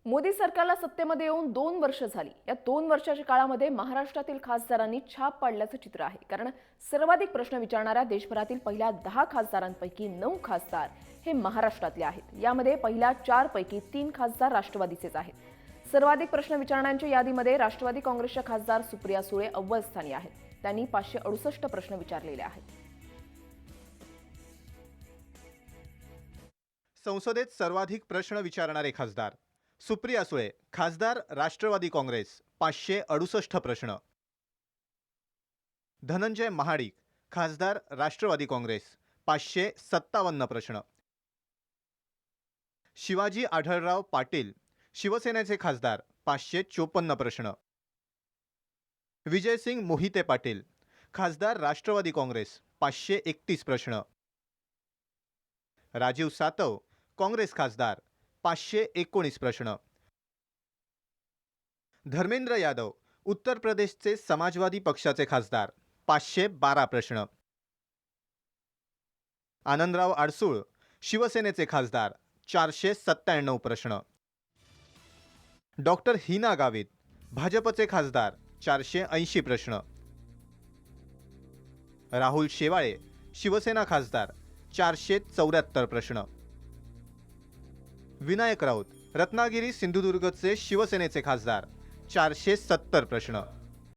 मोदी सरकारला सत्तेमध्ये येऊन 2 वर्ष झाली। या 2 वर्षाच्या काळामध्ये महाराष्ट्रातील खासदारांनी छाप पाडल्याचं चित्र आहे। कारण सर्वाधिक प्रश्न विचारणाऱ्या देशभरातील पहिल्या 10 खासदारांपैकी 9 खासदार हे महाराष्ट्रातले आहेत। यामध्ये पहिल्या 4 पैकी 3 खासदार राष्ट्रवादीचेच आहेत। सर्वाधिक प्रश्न विचारणाऱ्यांच्या यादीमध्ये राष्ट्रवादी काँग्रेसच्या खासदार सुप्रिया सुळे अव्वल स्थानी आहेत। त्यांनी 568 प्रश्न विचारलेले आहेत। संसदेत सर्वाधिक प्रश्न विचारणारे खासदार सुप्रिया सुळे, खासदार राष्ट्रवादी काँग्रेस, 568 प्रश्न. धनंजय महाडिक, खासदार राष्ट्रवादी काँग्रेस, 557 प्रश्न. शिवाजी आढळराव पाटील, शिवसेनेचे खासदार, 554 प्रश्न. विजयसिंग मोहिते पाटील, खासदार राष्ट्रवादी काँग्रेस, 531 प्रश्न. राजीव सातव, काँग्रेस खासदार, 519 प्रश्न. धर्मेंद्र यादव, उत्तर प्रदेशचे समाजवादी पक्षाचे खासदार, 512 प्रश्न. आनंदराव अडसूळ, शिवसेनेचे खासदार, 497 प्रश्न. डॉक्टर हिना गावित, भाजपचे खासदार, 480 प्रश्न. राहुल शेवाळे, शिवसेना खासदार, 474 प्रश्न. विनायक राऊत, रत्नागिरी सिंधुदुर्गचे शिवसेनेचे खासदार, 470 प्रश्न.